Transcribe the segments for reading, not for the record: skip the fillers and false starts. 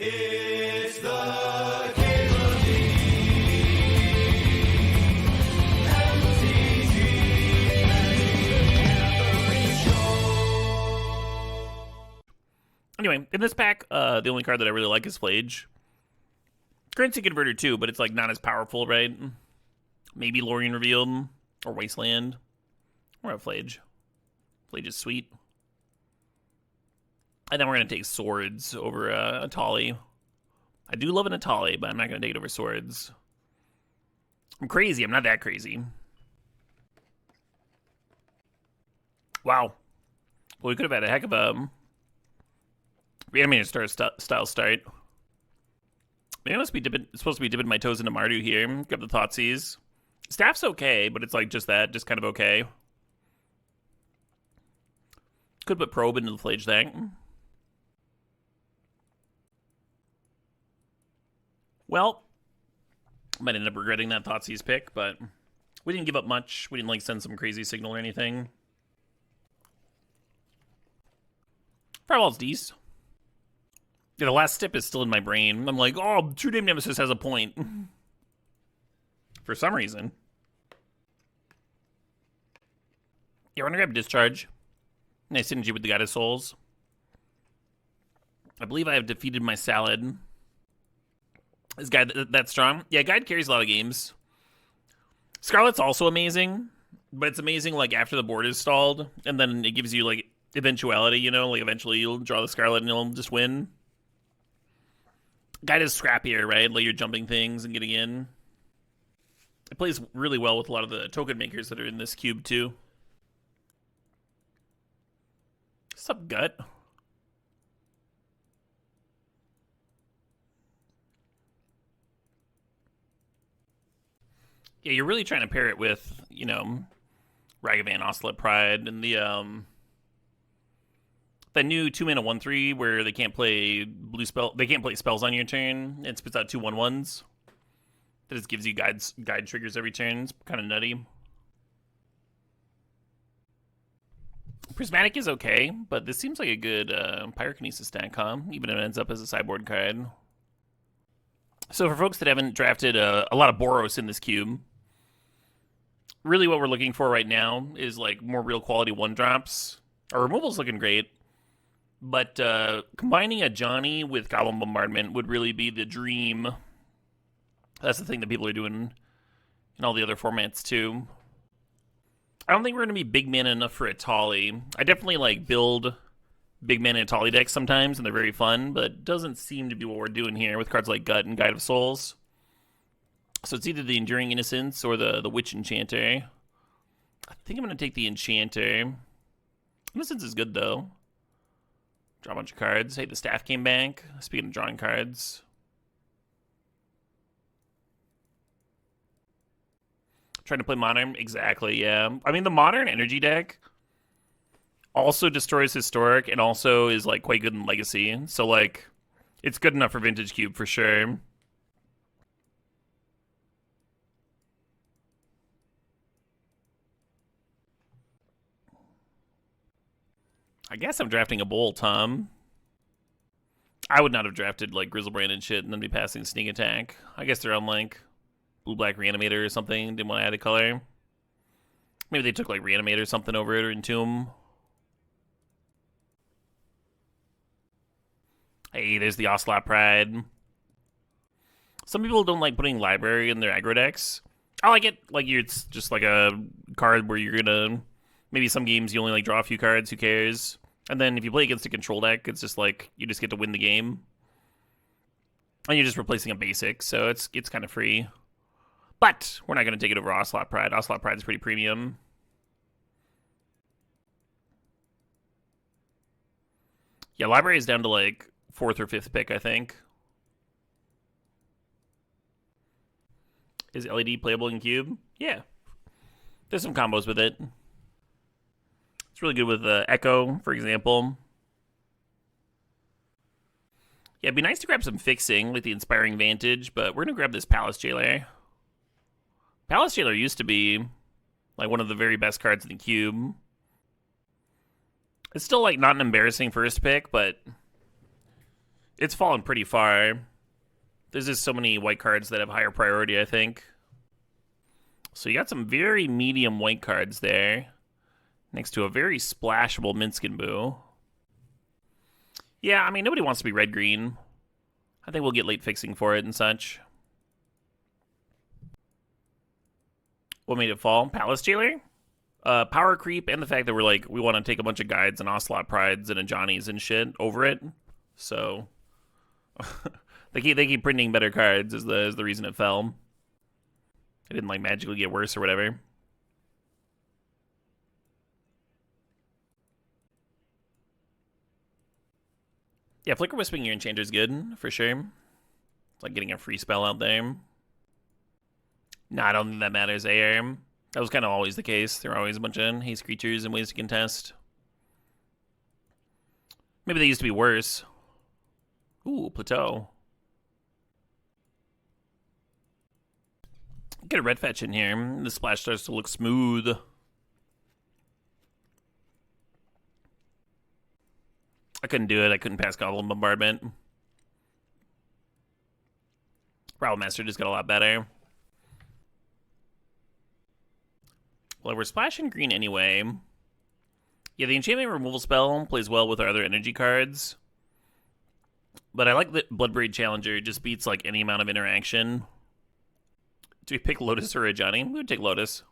It's the Cable Anyway, in this pack, the only card that I really like is Flage. Currency Converter too, but it's like not as powerful, right? Maybe Lorien Revealed or Wasteland. Or a Flage. Flage is sweet. And then we're going to take Swords over Atali. I do love an Atali, but I'm not going to take it over Swords. I'm crazy. I'm not that crazy. Wow. Well, we could have had a heck of a Reanimator style start. Maybe I must be supposed to be dipping my toes into Mardu here. Grab the Thoughtseize. Staff's okay, but it's like just that. Just kind of okay. Could put Probe into the Flage thing. Well, might end up regretting that Thoughtseize pick, but we didn't give up much. We didn't like send some crazy signal or anything. Firewall's decent. Yeah, the last step is still in my brain. I'm like, oh, True Name Nemesis has a point. For some reason. Yeah, we're gonna grab Discharge. Nice synergy with the Guide of Souls. I believe I have defeated my Salad. Is Guide that strong? Yeah, Guide carries a lot of games. Scarlet's also amazing, but it's amazing like after the board is stalled, and then it gives you like eventuality, you know, like eventually you'll draw the Scarlet and you'll just win. Guide is scrappier, right? Like you're jumping things and getting in. It plays really well with a lot of the token makers that are in this cube too. What's up, Gut? Yeah, you're really trying to pair it with, you know, Ragavan, Ocelot Pride, and the new 2-mana 1/3 where they can't play they can't play spells on your turn. It spits out 2 1/1s. That just gives you guide triggers every turn. It's kind of nutty. Prismatic is okay, but this seems like a good Pyrokinesis stack, huh? Even if it ends up as a sideboard card. So for folks that haven't drafted a lot of Boros in this cube, really what we're looking for right now is like more real quality 1-drops. Our removal's looking great, but combining a Johnny with Goblin Bombardment would really be the dream. That's the thing that people are doing in all the other formats too. I don't think we're going to be big mana enough for Atali. I definitely like build big mana Atali decks sometimes, and they're very fun, but it doesn't seem to be what we're doing here with cards like Gut and Guide of Souls. So it's either the Enduring Innocence or the Witch Enchanter. I think I'm going to take the Enchanter. Innocence is good, though. Draw a bunch of cards. Hey, the Staff came back. Speaking of drawing cards. Trying to play Modern? Exactly, yeah. I mean, the Modern Energy deck also destroys Historic and also is, like, quite good in Legacy. So, like, it's good enough for Vintage Cube for sure. I guess I'm drafting a Bolt, Tom. I would not have drafted, like, Grizzlebrand and shit and then be passing Sneak Attack. I guess they're on, like, Blue-Black Reanimator or something. Didn't want to add a color. Maybe they took, like, Reanimator or something over it or Entomb. Hey, there's the Ocelot Pride. Some people don't like putting Library in their aggro decks. I like it. Like, it's just like a card where you're gonna... Maybe some games you only, like, draw a few cards. Who cares? And then if you play against a control deck, it's just, like, you just get to win the game. And you're just replacing a basic, so it's kind of free. But we're not going to take it over Ocelot Pride. Ocelot Pride is pretty premium. Yeah, Library is down to, like, 4th or 5th pick, I think. Is LED playable in Cube? Yeah. There's some combos with it. It's really good with Echo, for example. Yeah, it'd be nice to grab some fixing with the Inspiring Vantage, but we're going to grab this Palace Jailer. Palace Jailer used to be like one of the very best cards in the cube. It's still like not an embarrassing first pick, but It's fallen pretty far. There's just so many white cards that have higher priority, I think. So you got some very medium white cards there, next to a very splashable Minskin Boo. Yeah, I mean, nobody wants to be red-green. I think we'll get late fixing for it and such. What made it fall? Palace Jailer? Power creep and the fact that we want to take a bunch of guides and Ocelot Prides and a Johnny's and shit over it. So they keep printing better cards is the reason it fell. It didn't like magically get worse or whatever. Yeah, Flicker Whispering Ear Enchanter is good for sure. It's like getting a free spell out there. No, I don't think that matters. AR. That was kind of always the case. There are always a bunch of haste creatures and ways to contest. Maybe they used to be worse. Ooh, Plateau. Get a red fetch in here. The splash starts to look smooth. I couldn't do it. I couldn't pass Goblin Bombardment. Master just got a lot better. Well, we're splashing green anyway. Yeah, the enchantment removal spell plays well with our other energy cards. But I like that Bloodbraid Challenger just beats like any amount of interaction. Do we pick Lotus or a Johnny? We would take Lotus.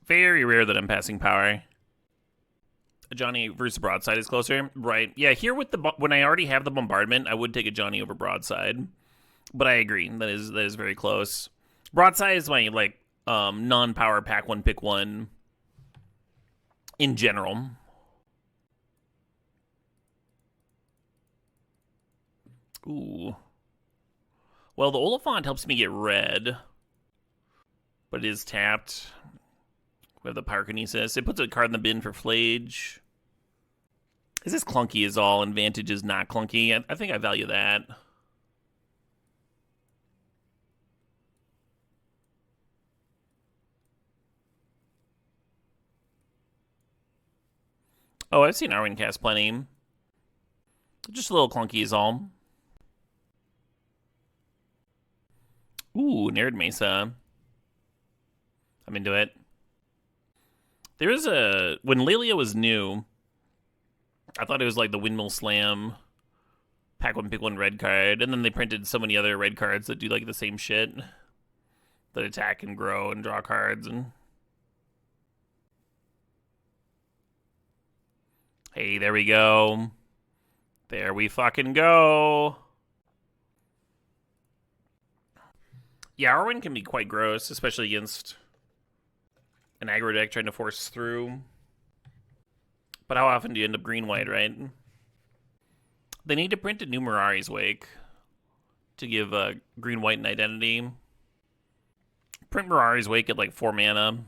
Very rare that I'm passing power. A Johnny versus Broadside is closer. Right. Yeah, here with when I already have the bombardment, I would take a Johnny over Broadside. But I agree. That is very close. Broadside is my like non-power pack one, pick one in general. Ooh. Well, the Oliphant helps me get red, but it is tapped. We have the Pyrokinesis. It puts a card in the bin for Flage. Is this clunky is all, and Vantage is not clunky? I think I value that. Oh, I've seen Arwen cast plenty. Just a little clunky is all. Ooh, Nerd Mesa. I'm into it. There is when Lelia was new, I thought it was like the Windmill Slam, pack one, pick one red card, and then they printed so many other red cards that do like the same shit, that attack and grow and draw cards and. Hey, there we go. There we fucking go. Yeah, Arwen can be quite gross, especially against an aggro deck trying to force through. But how often do you end up green-white, right? They need to print a new Mirari's Wake to give green-white an identity. Print Mirari's Wake at like 4 mana.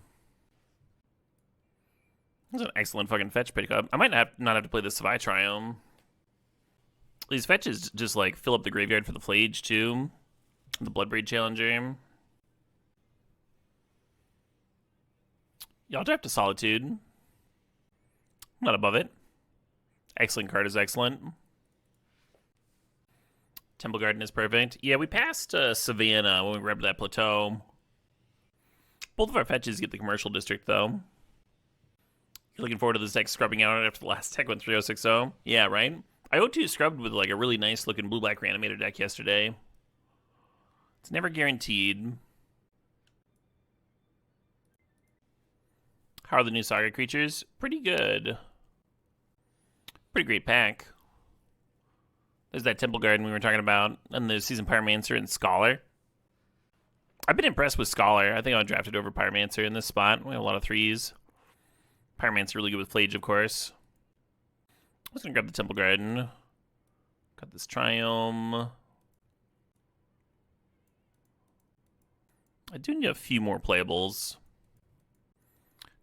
That's an excellent fucking fetch pickup. I might not have to play the Savai Triome. These fetches just like fill up the graveyard for the Flage too. The Bloodbraid Challenger. Y'all draft to Solitude. Not above it. Excellent card is excellent. Temple Garden is perfect. Yeah, we passed Savannah when we grabbed that Plateau. Both of our fetches get the Commercial District, though. You're looking forward to this deck scrubbing out after the last tech went 3060? Yeah, right? I O2 scrubbed with like a really nice looking blue-black Reanimator deck yesterday. It's never guaranteed. How are the new Saga creatures? Pretty good. Pretty great pack. There's that Temple Garden we were talking about, and the Seasoned Pyromancer and Scholar. I've been impressed with Scholar. I think I'll draft it over Pyromancer in this spot. We have a lot of threes. Pyromancer really good with Flage, of course. I was going to grab the Temple Garden. Got this Triome. I do need a few more playables.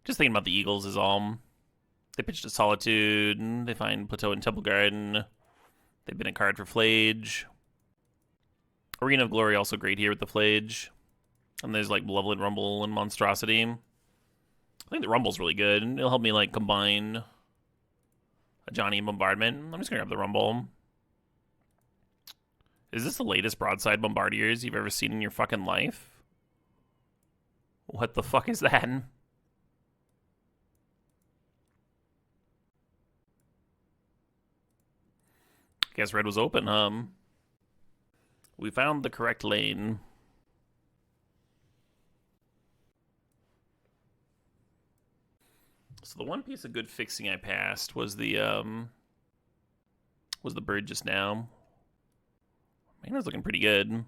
Just thinking about the Eagles is all. They pitched a Solitude. They find Plateau and Temple Garden. They've been a card for Flage. Arena of Glory also great here with the Flage. And there's like Malevolent Rumble and Monstrosity. I think the Rumble's really good. It'll help me like combine a Johnny and Bombardment. I'm just gonna grab the Rumble. Is this the latest broadside bombardiers you've ever seen in your fucking life? What the fuck is that? Guess red was open, We found the correct lane. So the one piece of good fixing I passed was the bird just now. Man, that's looking pretty good.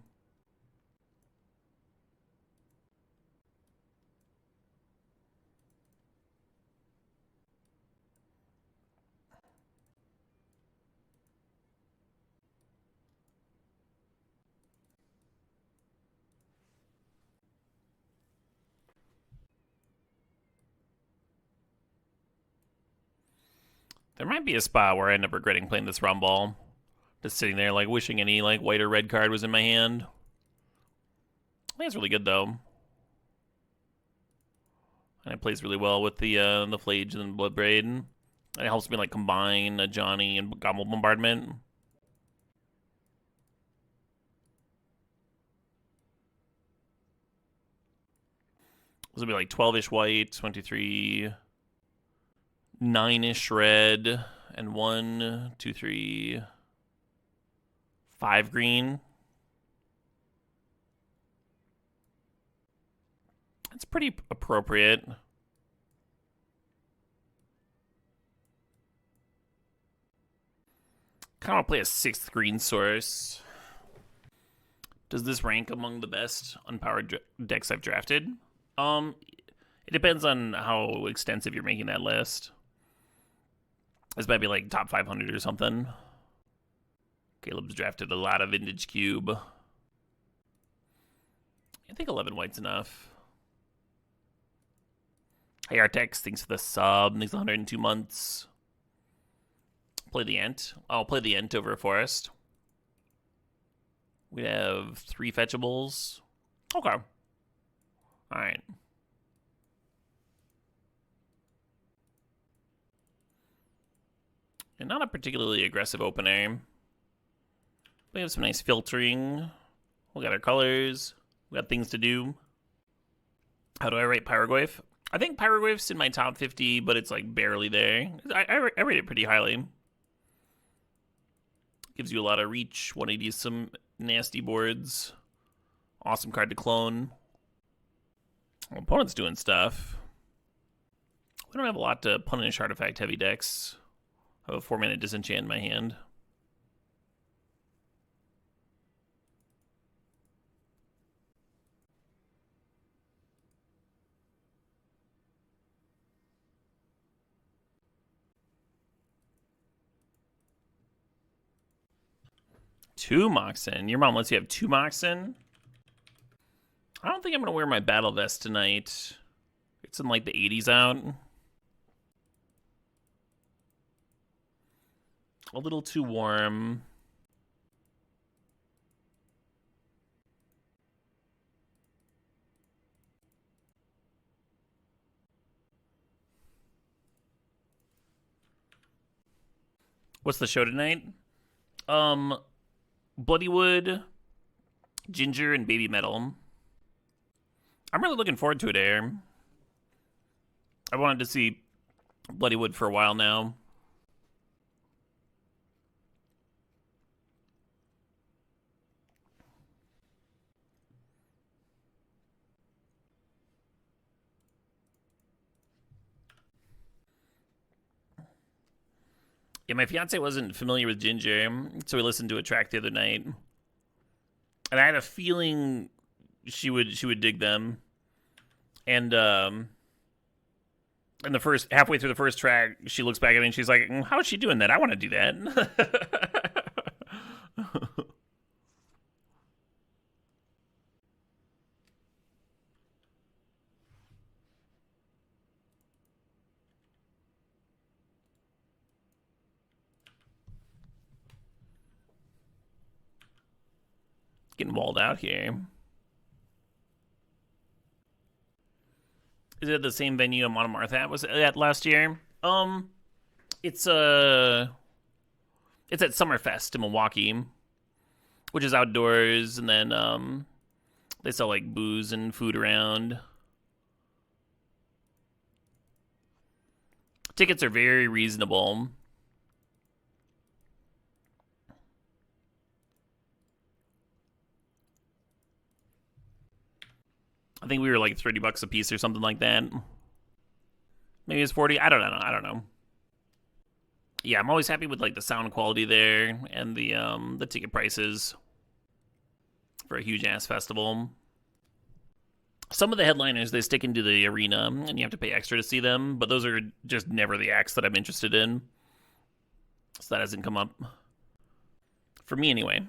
There might be a spot where I end up regretting playing this rumble. Just sitting there, like, wishing any, like, white or red card was in my hand. I think it's really good, though. And it plays really well with the Flage and Bloodbraid. And it helps me, like, combine a Johnny and Gobble Bombardment. This will be, like, 12-ish white, 23... 9-ish red, and 1, 2, 3, 5 green. That's pretty appropriate. Kind of play a 6th green source. Does this rank among the best unpowered decks I've drafted? It depends on how extensive you're making that list. This might be like top 500 or something. Caleb's drafted a lot of Vintage Cube. I think 11 white's enough. Hey, Artex, thanks for the sub. Thanks for 102 months. Play the Ent. I'll play the Ent over a Forest. We have 3 fetchables. Okay. Alright. And not a particularly aggressive opener. We have some nice filtering. We got our colors. We got things to do. How do I rate Pyroglyph? I think Pyroglyph's in my top 50, but it's like barely there. I rate it pretty highly. Gives you a lot of reach. 180 is some nasty boards. Awesome card to clone. Well, opponent's doing stuff. We don't have a lot to punish artifact heavy decks. I have a 4-mana disenchant in my hand. Two Moxen. Your mom lets you have 2 Moxen? I don't think I'm going to wear my battle vest tonight. It's in like the 80s out. A little too warm. What's the show tonight? Bloodywood, Ginger, and Baby Metal. I'm really looking forward to it, Air. I wanted to see Bloodywood for a while now. Yeah, my fiance wasn't familiar with Ginger, so we listened to a track the other night. And I had a feeling she would dig them. And in the first halfway through the first track, she looks back at me and she's like, "How is she doing that? I want to do that." Getting walled out here. Is it the same venue Monomartha was at last year? It's at Summerfest in Milwaukee. which is outdoors, and then they sell like booze and food around. Tickets are very reasonable. I think we were like $30 a piece or something like that. Maybe it's 40. I don't know. Yeah, I'm always happy with like the sound quality there and the ticket prices for a huge ass festival. Some of the headliners, they stick into the arena and you have to pay extra to see them, but those are just never the acts that I'm interested in. So that hasn't come up for me anyway.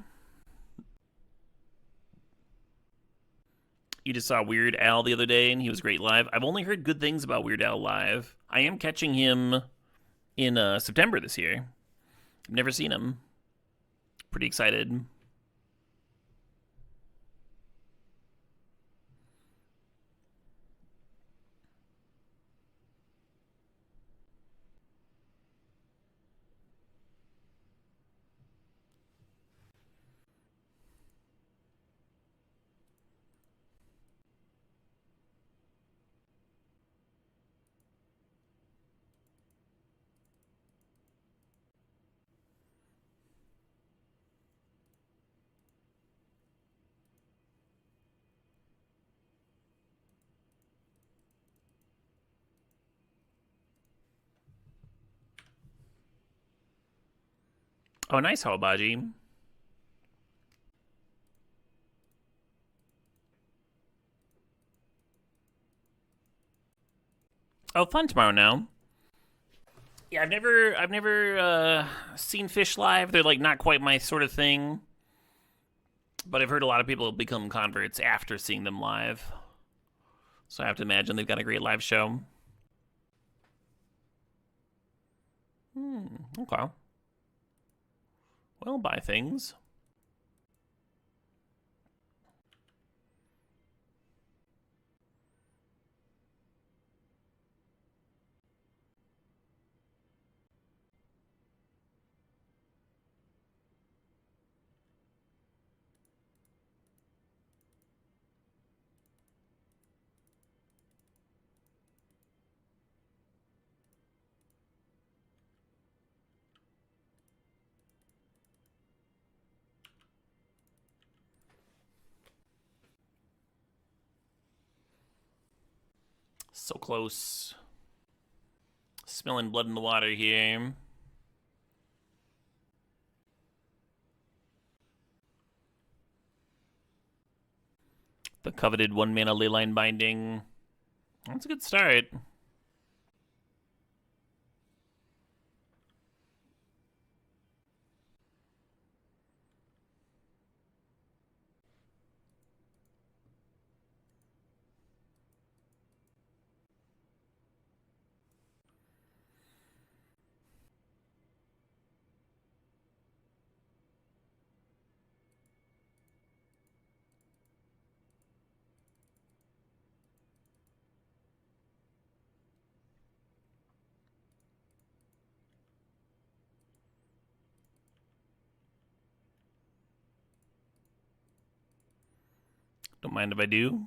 You just saw Weird Al the other day, and he was great live. I've only heard good things about Weird Al live. I am catching him in September this year. I've never seen him. Pretty excited. Oh, nice, Hawabaji. Oh, fun tomorrow now. Yeah, I've never seen Fish live. They're like not quite my sort of thing. But I've heard a lot of people become converts after seeing them live. So I have to imagine they've got a great live show. Okay. Well, buy things. So close. Smelling blood in the water here. The coveted 1-mana leyline binding. That's a good start. Don't mind if I do.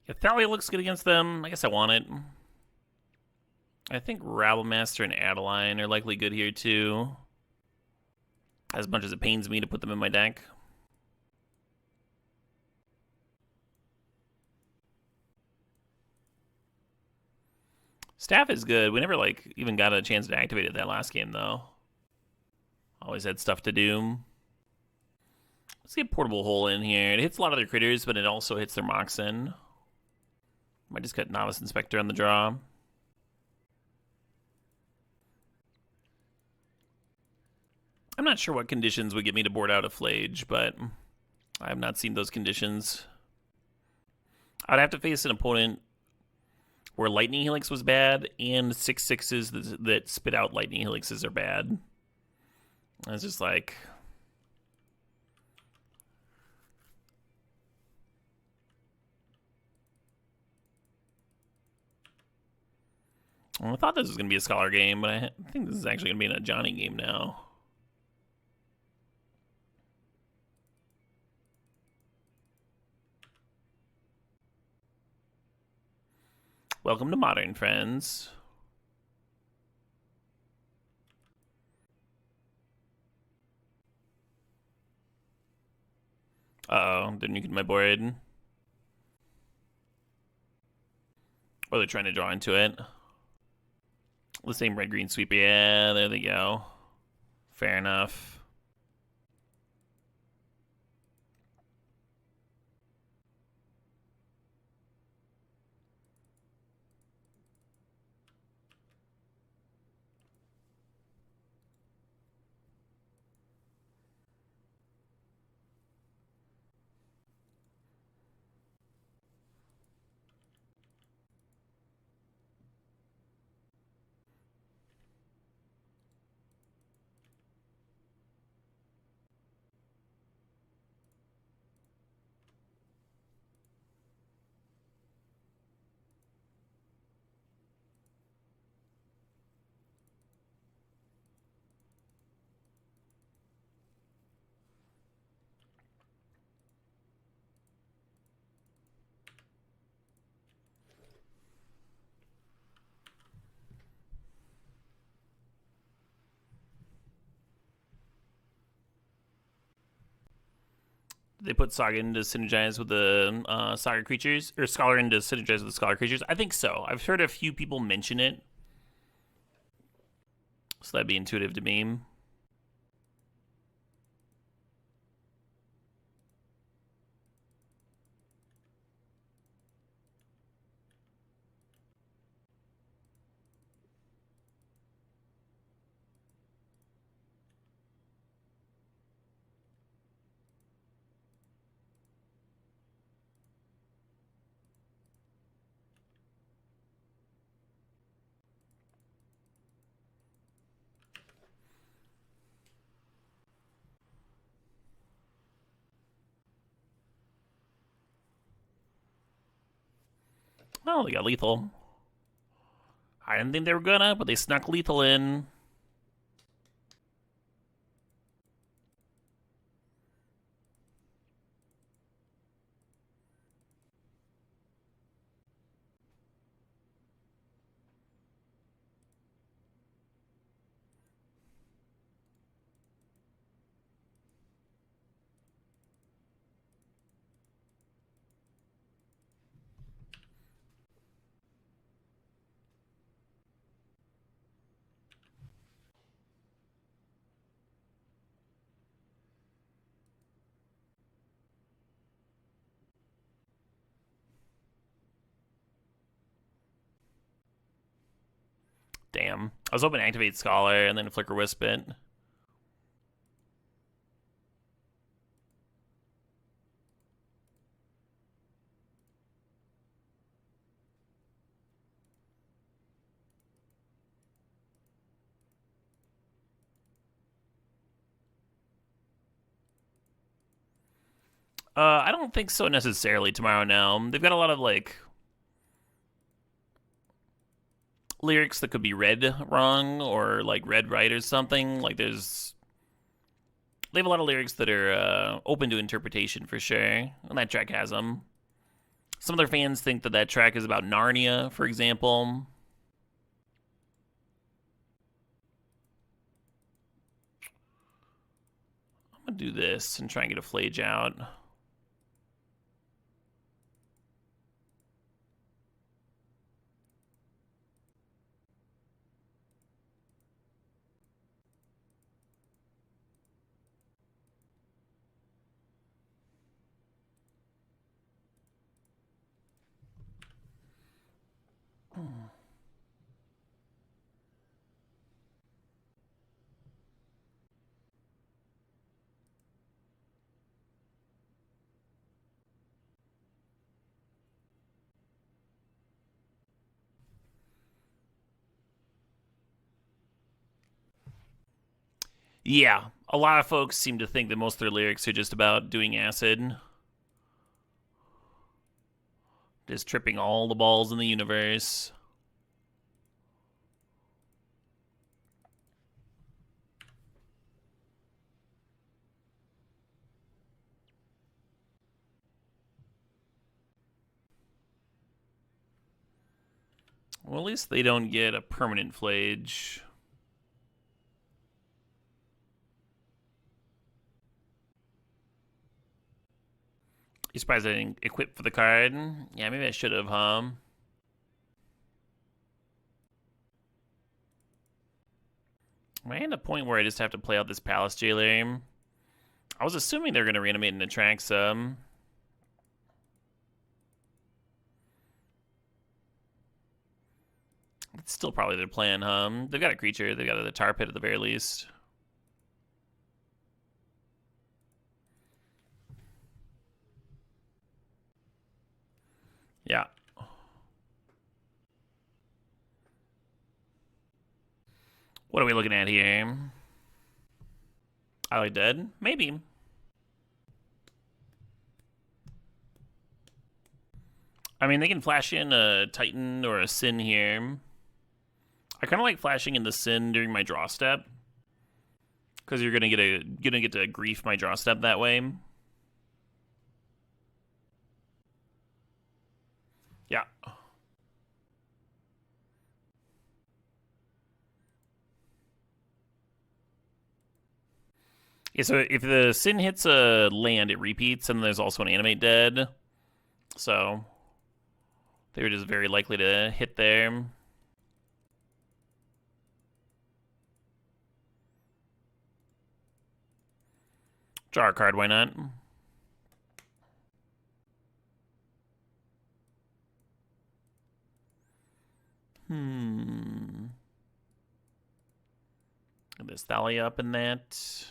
Yeah, Thalia looks good against them. I guess I want it. I think Rabblemaster and Adeline are likely good here too. As much as it pains me to put them in my deck. Staff is good. We never like even got a chance to activate it that last game though. Always had stuff to do. Let's get Portable Hole in here. It hits a lot of their critters, but it also hits their Moxen. Might just cut Novice Inspector on the draw. I'm not sure what conditions would get me to board out a Flage, but I have not seen those conditions. I'd have to face an opponent where Lightning Helix was bad and 6/6s that spit out Lightning Helixes are bad. And it's just like... Well, I thought this was going to be a Scholar game, but I think this is actually going to be a Johnny game now. Welcome to Modern Friends. Uh-oh, didn't you get my board? Or they're trying to draw into it. The same red-green sweeper. Yeah, there they go. Fair enough. They put Saga into synergize with the Saga creatures, or Scholar into synergize with the Scholar creatures. I think so. I've heard a few people mention it, so that'd be intuitive to me. Oh, they got lethal. I didn't think they were gonna, but they snuck lethal in. Damn. I was hoping to activate Scholar and then Flicker Wisp it. I don't think so necessarily tomorrow now. They've got a lot of, like, lyrics that could be read wrong or, like, read right or something. Like, they have a lot of lyrics that are open to interpretation for sure, and that track has them. Some of their fans think that that track is about Narnia, for example. I'm gonna do this and try and get a Flage out. Yeah, a lot of folks seem to think that most of their lyrics are just about doing acid. Just tripping all the balls in the universe. Well, at least they don't get a permanent flage. You surprised I didn't equip for the card? Yeah, maybe I should have, huh? Am I at a point where I just have to play out this Palace Jailer? I was assuming they're going to reanimate and attract some. It's still probably their plan, huh? They've got a creature. They've got a tar pit at the very least. Yeah. What are we looking at here? Are they dead? Maybe. I mean, they can flash in a Titan or a Sin here. I kind of like flashing in the Sin during my draw step, because you're gonna get to grief my draw step that way. Yeah. Yeah, so if the Sin hits a land, it repeats, and there's also an Animate dead. So they were just very likely to hit there. Draw a card, why not? Get this Thalia up in that.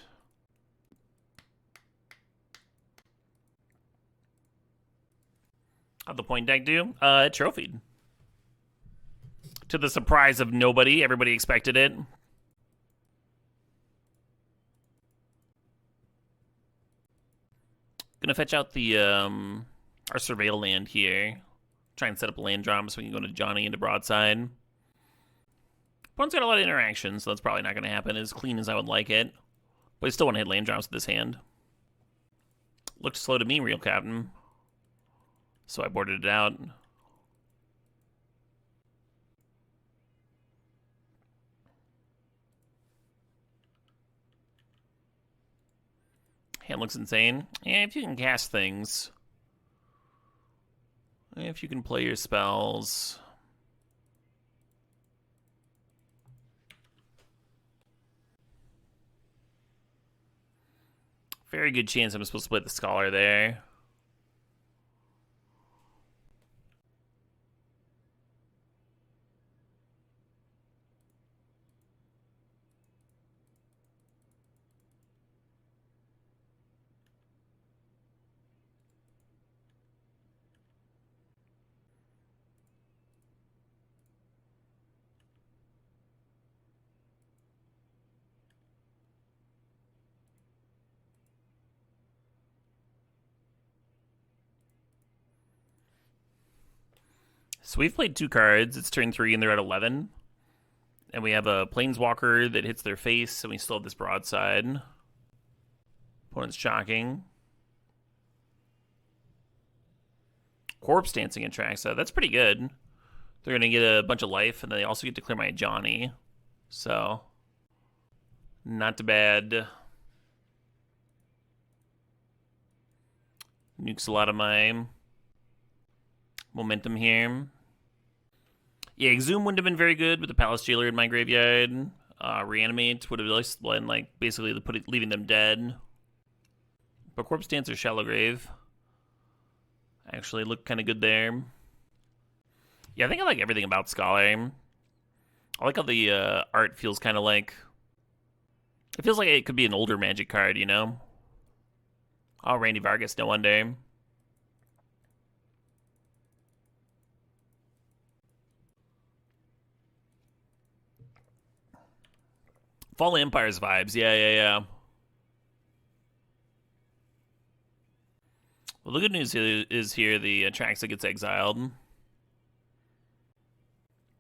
How'd the point deck do? It trophied. To the surprise of nobody, everybody expected it. Gonna fetch out the our surveil land here. Try and set up a land drop so we can go to Johnny into broadside. Opponent's got a lot of interaction, so that's probably not gonna happen as clean as I would like it. But I still want to hit land drops with this hand. Looked slow to me, real captain. So I boarded it out. Hand looks insane. Yeah, if you can cast things. If you can play your spells. Very good chance I'm supposed to play the Scholar there. So we've played 2 cards. It's turn 3 and they're at 11. And we have a Planeswalker that hits their face, and we still have this broadside. Opponent's shocking. Corpse Dancing and Traxa. That's pretty good. They're going to get a bunch of life, and then they also get to clear my Johnny. So, not too bad. Nukes a lot of my momentum here. Yeah, Exhume wouldn't have been very good with the Palace Jailer in my graveyard. Reanimate would have just been like basically leaving them dead. But Corpse Dancer, Shallow Grave actually looked kind of good there. Yeah, I think I like everything about Scholar. I like how the art feels kind of like... It feels like it could be an older Magic card, you know? Oh, Randy Vargas, no wonder. Fallen Empires vibes, yeah. Well, the good news is here the Traxa gets exiled.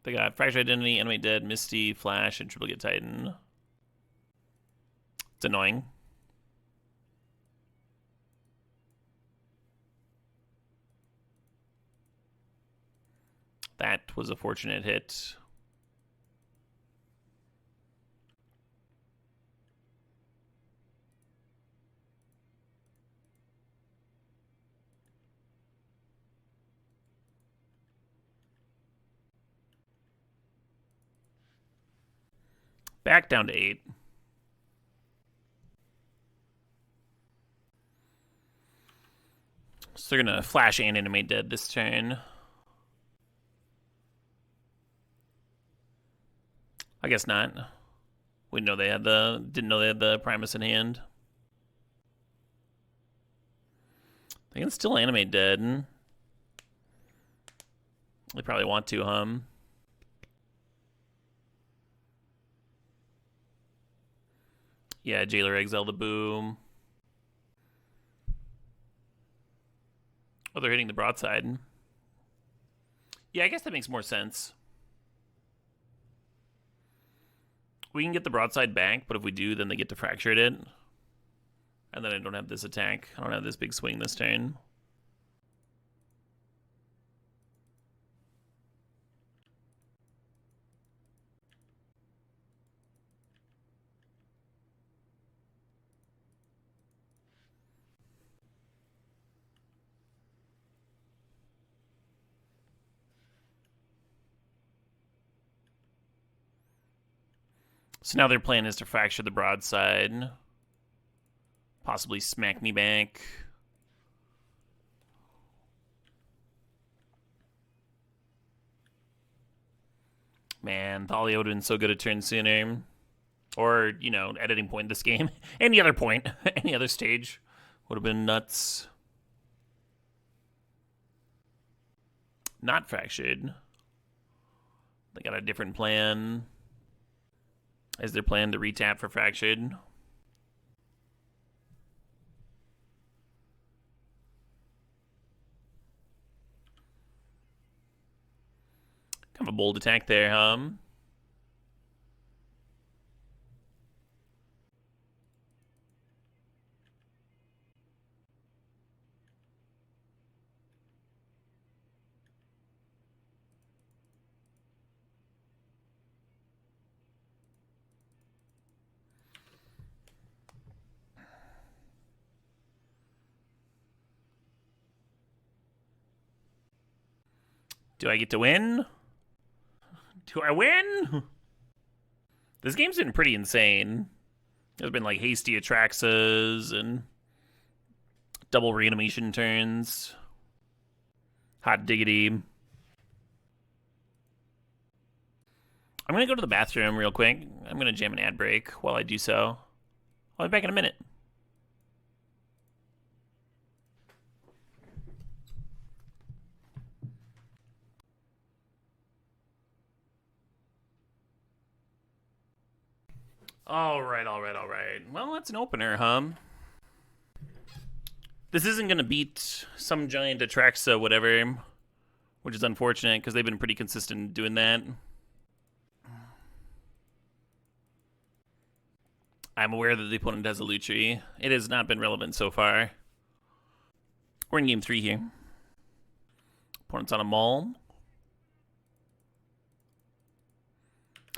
They got Fractured Identity, Animate Dead, Misty, Flash, and Triplicate Titan. It's annoying. That was a fortunate hit. Back down to 8. So they're gonna flash and animate dead this turn. I guess not. We didn't know they had the Primus in hand. They can still animate dead. They probably want to, Yeah, Jailer Exile the Boom. Oh, they're hitting the broadside. Yeah, I guess that makes more sense. We can get the broadside back, but if we do, then they get to fracture it. And then I don't have this attack. I don't have this big swing this turn. So now their plan is to fracture the broadside. Possibly smack me back. Man, Thalia would have been so good a turn sooner. Or, you know, editing point this game. Any other point, any other stage would have been nuts. Not fractured. They got a different plan. Is their plan to retap for fractured? Kind of a bold attack there, Do I get to win? Do I win? This game's been pretty insane. There's been like hasty Atraxas and double reanimation turns. Hot diggity. I'm gonna go to the bathroom real quick. I'm gonna jam an ad break while I do so. I'll be back in a minute. All right. Well, that's an opener, This isn't going to beat some giant Atraxa, whatever, which is unfortunate because they've been pretty consistent doing that. I'm aware that the opponent has a Lutri. It has not been relevant so far. We're in game 3 here. Opponent's on a Maul.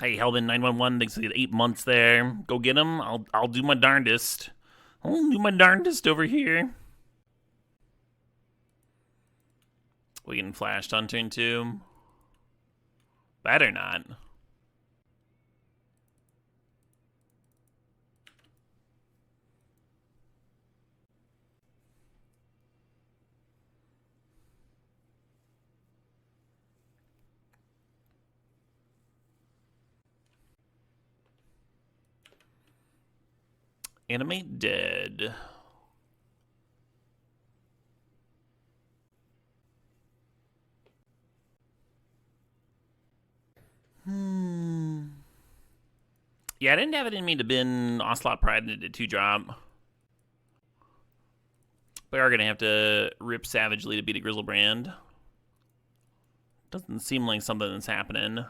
Hey, Helbin 911 thinks he had 8 months there. Go get him. I'll do my darndest. I'll do my darndest over here. We getting flashed on turn 2. Better not. Animate dead. Yeah, I didn't have it in me to bin Ocelot Pride into 2-drop. We are going to have to rip savagely to beat a Grizzlebrand. Doesn't seem like something that's happening.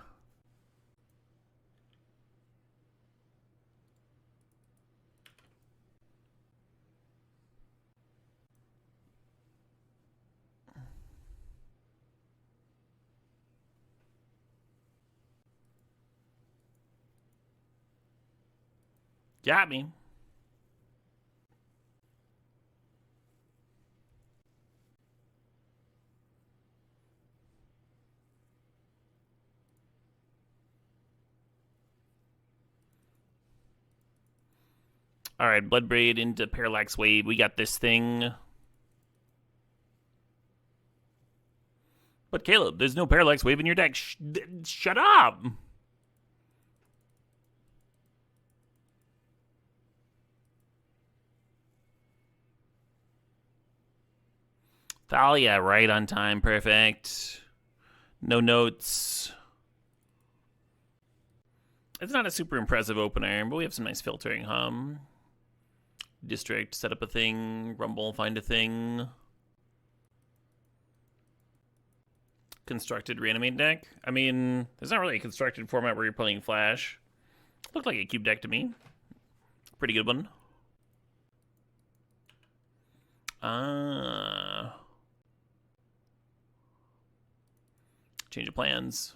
Got me. All right, Bloodbraid into Parallax Wave. We got this thing. But Caleb, there's no Parallax Wave in your deck. Shut up! Thalia, right on time. Perfect. No notes. It's not a super impressive opener, but we have some nice filtering, District, set up a thing. Rumble, find a thing. Constructed reanimate deck. I mean, there's not really a constructed format where you're playing Flash. Looked like a cube deck to me. Pretty good one. Change of plans.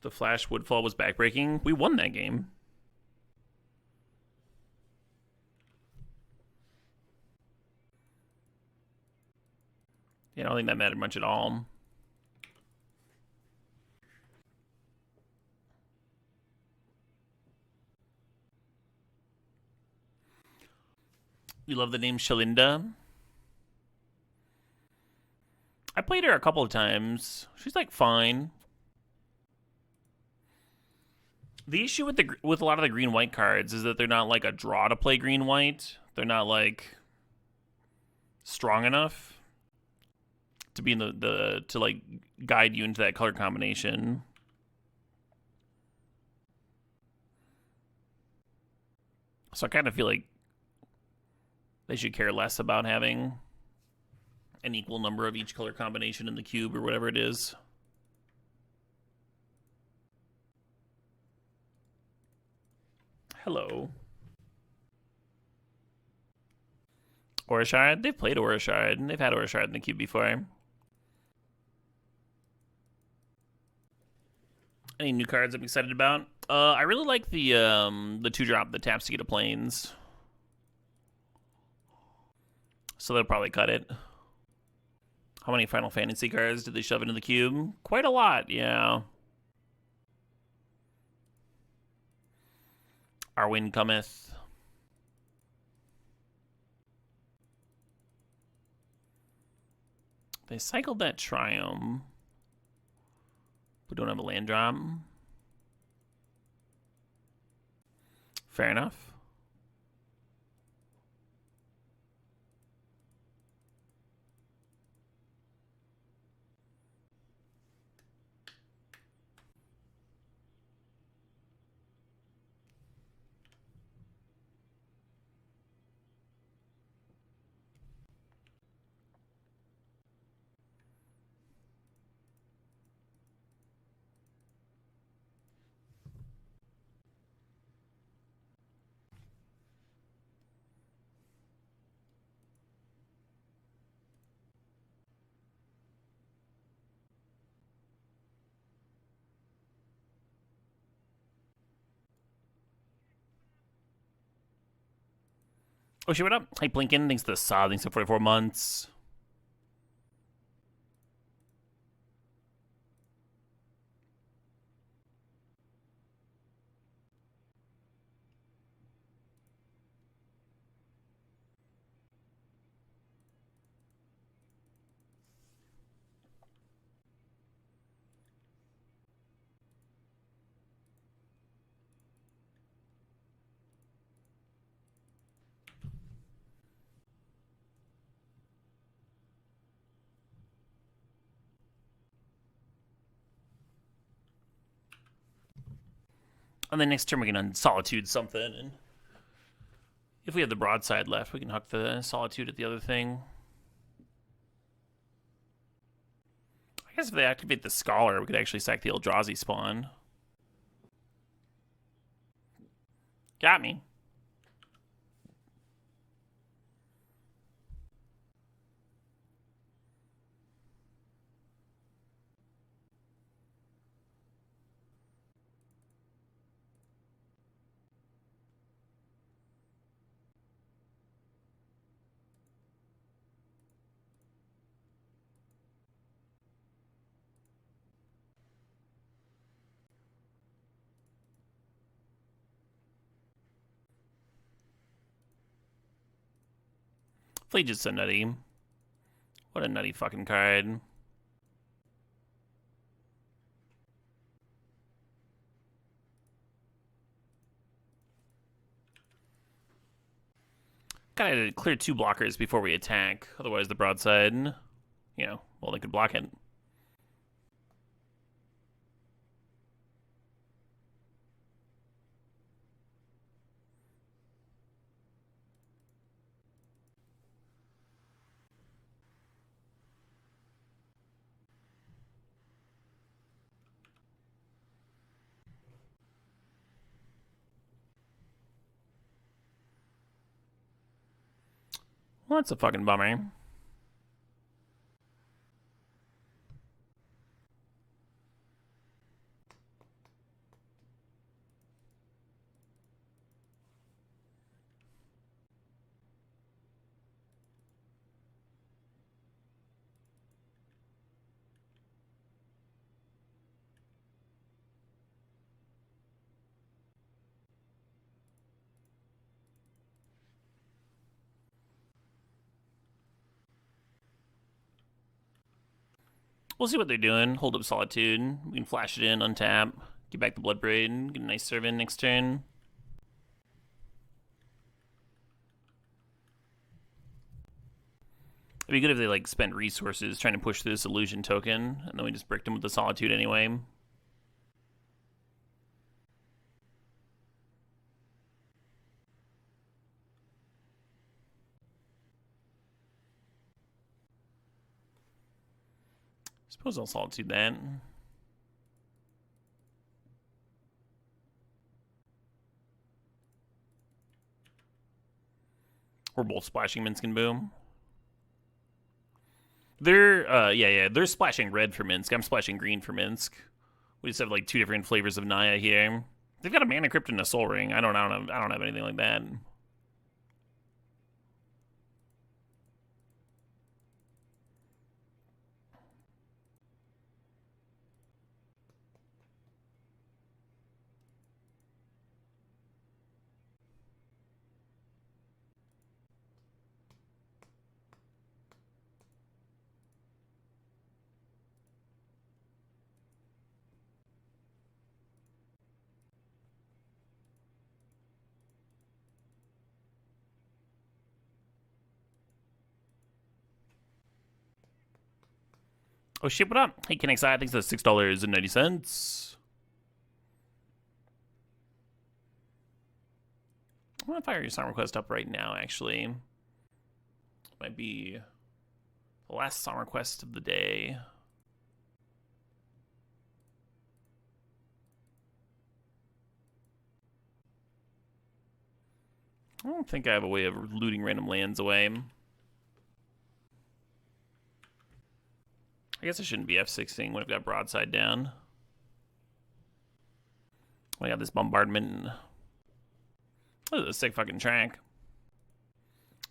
The Flash Woodfall was backbreaking. We won that game. Yeah, I don't think that mattered much at all. You love the name Shalinda? I played her a couple of times. She's like fine. The issue with a lot of the green-white cards is that they're not like a draw to play green-white. They're not like strong enough to be in to like guide you into that color combination. So I kind of feel like they should care less about having an equal number of each color combination in the cube or whatever it is. Hello. Aurashard? They've played Aurashard, and they've had Aurashard in the cube before. Any new cards I'm excited about? I really like the 2-drop that taps to get a planes. So they'll probably cut it. How many Final Fantasy cards did they shove into the cube? Quite a lot, yeah. Arwen cometh. They cycled that Triumph. We don't have a land drop. Fair enough. Oh shit, what up? Hey, Blinken. Thanks to the Saw. Thanks for 44 months. And then next turn we can Solitude something, and if we have the broadside left, we can huck the Solitude at the other thing. I guess if they activate the Scholar, we could actually sack the Eldrazi spawn. Got me. Fleet is so nutty. What a nutty fucking card. Gotta clear 2 blockers before we attack. Otherwise, the broadside, you know, well, they could block it. Well, that's a fucking bummer. We'll see what they're doing. Hold up Solitude. We can flash it in, untap, get back the Bloodbraid, get a nice serve in next turn. It'd be good if they like spent resources trying to push through this illusion token, and then we just bricked them with the Solitude anyway. Suppose I'll Solitude that. We're both splashing Minsk and Boom. They're they're splashing red for Minsk. I'm splashing green for Minsk. We just have like 2 different flavors of Naya here. They've got a Mana Crypt and a Soul Ring. I don't have anything like that. Oh shit, what up? Hey, Kinexi, thanks for $6.90. I'm gonna fire your song request up right now, actually. Might be the last song request of the day. I don't think I have a way of looting random lands away. I guess I shouldn't be F6ing when I've got broadside down. We got this bombardment. This is a sick fucking track.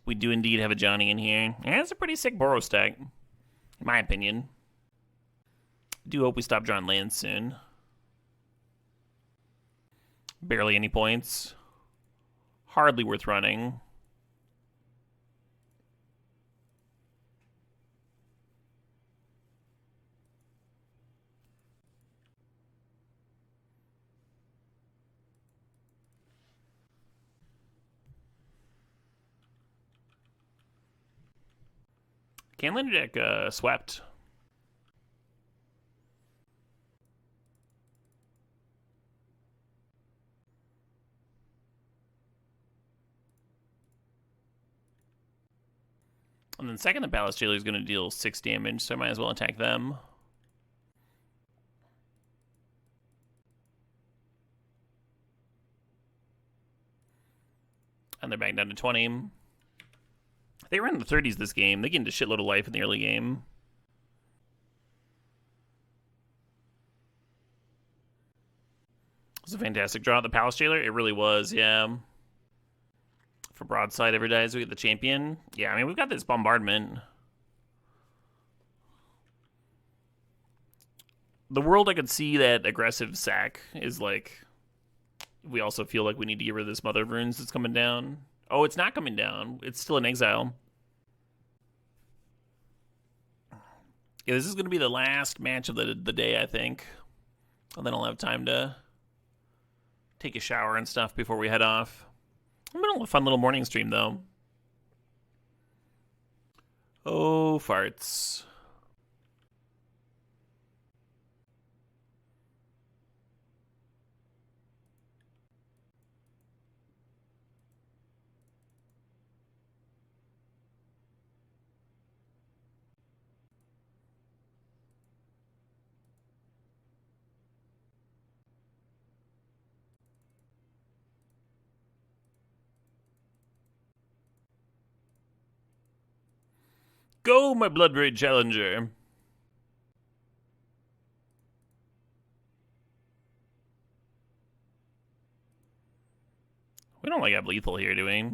We do indeed have a Johnny in here. Yeah, it's a pretty sick Boros stack, in my opinion. I do hope we stop drawing lands soon. Barely any points. Hardly worth running. Canlander deck swept. And then second, the Palace Jailer is going to deal 6 damage, so I might as well attack them. And they're back down to 20. They were in the 30s this game. They get into shitload of life in the early game. It was a fantastic draw. The Palace Jailer, it really was, yeah. For broadside, every dies, we get the champion. Yeah, I mean, we've got this bombardment. The world I could see that aggressive sack is like, we also feel like we need to get rid of this Mother of Runes that's coming down. Oh, it's not coming down. It's still in exile. Yeah, this is going to be the last match of the day, I think. And then I'll have time to take a shower and stuff before we head off. It's been a fun little morning stream, though. Oh, farts. Go, my blood braid challenger. We don't like have lethal here, do we?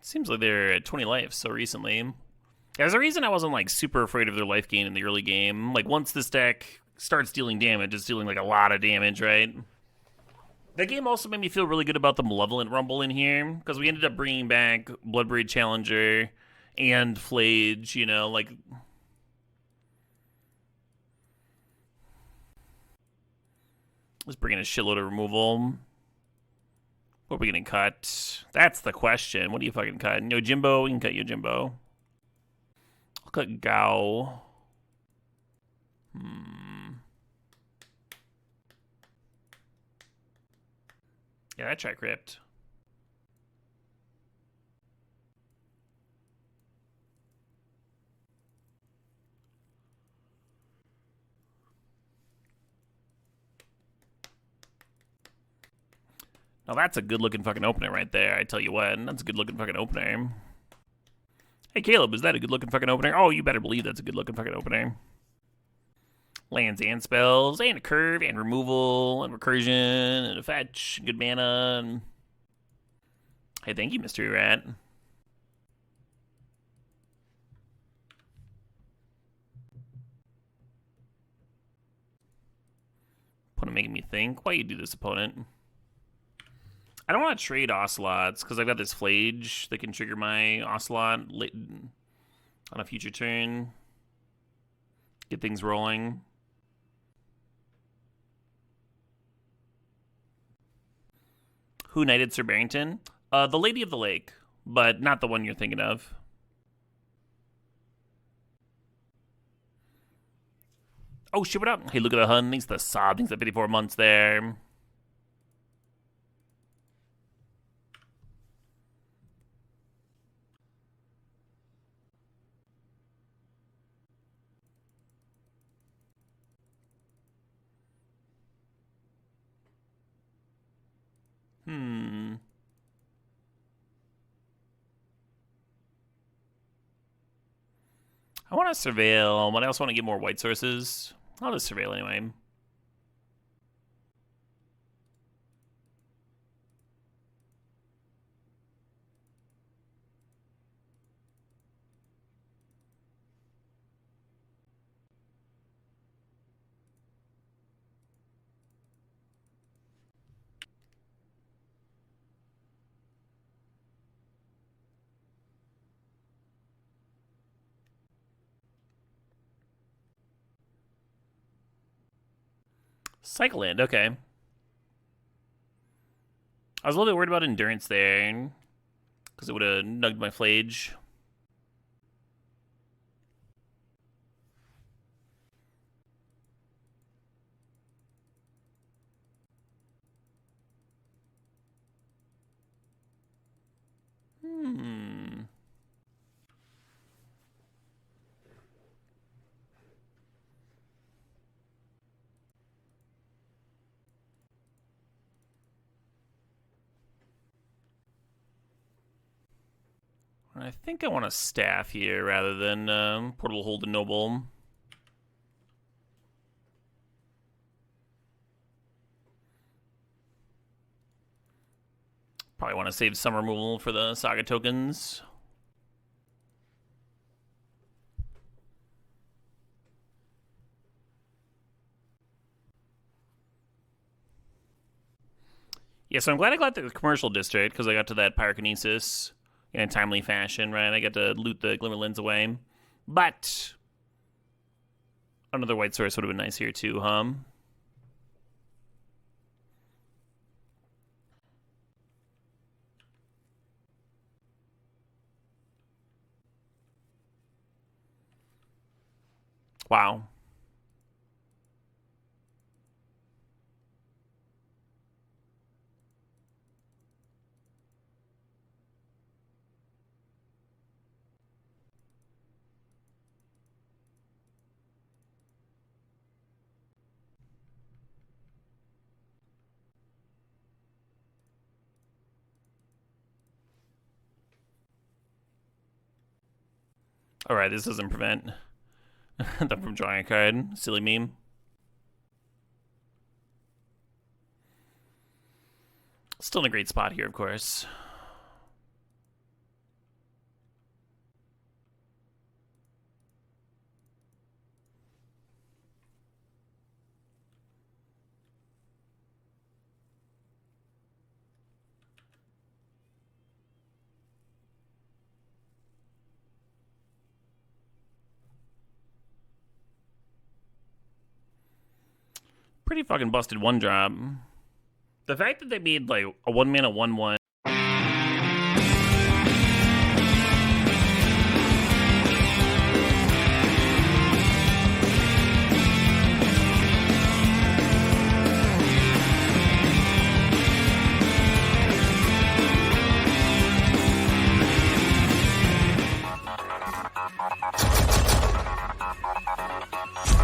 Seems like they're at 20 life so recently. There's a reason I wasn't like super afraid of their life gain in the early game. Like once this deck starts dealing damage, it's dealing like a lot of damage, right? That game also made me feel really good about the Malevolent Rumble in here because we ended up bringing back Bloodbraid Challenger and Flage. You know, like let's bring in a shitload of removal. What are we gonna cut? That's the question. What do you fucking cut? No Jimbo. We can cut you, Jimbo. I'll cut Gao. Yeah, that track ripped. Now that's a good looking fucking opener right there. I tell you what, that's a good looking fucking opener. Hey Caleb, is that a good looking fucking opener? Oh, you better believe that's a good looking fucking opener. Lands and spells, and a curve, and removal, and recursion, and a fetch, good mana, and... Hey, thank you, Mystery Rat. Opponent making me think. Why you do this, opponent? I don't want to trade Ocelots, because I've got this Flage that can trigger my Ocelot on a future turn. Get things rolling. Who knighted Sir Barrington? The Lady of the Lake, but not the one you're thinking of. Oh, shit, what up? Hey, look at the Hun. Thanks to the Sob. Thanks to 54 months there. I want to surveil, but I also want to get more white sources. I'll just surveil anyway. Cycle Land, okay. I was a little bit worried about endurance there, because it would have nugged my Flage. I think I want a staff here rather than Portable Hold and Noble. Probably want to save some removal for the Saga tokens. Yeah, so I'm glad I got the commercial district because I got to that pyrokinesis in a timely fashion, right? I got to loot the Glimmer Lens away. But another white source would have been nice here too, huh? Wow. Alright, this doesn't prevent them from drawing a card. Silly meme. Still in a great spot here, of course. Pretty fucking busted one drop. The fact that they made like a 1-mana 1/1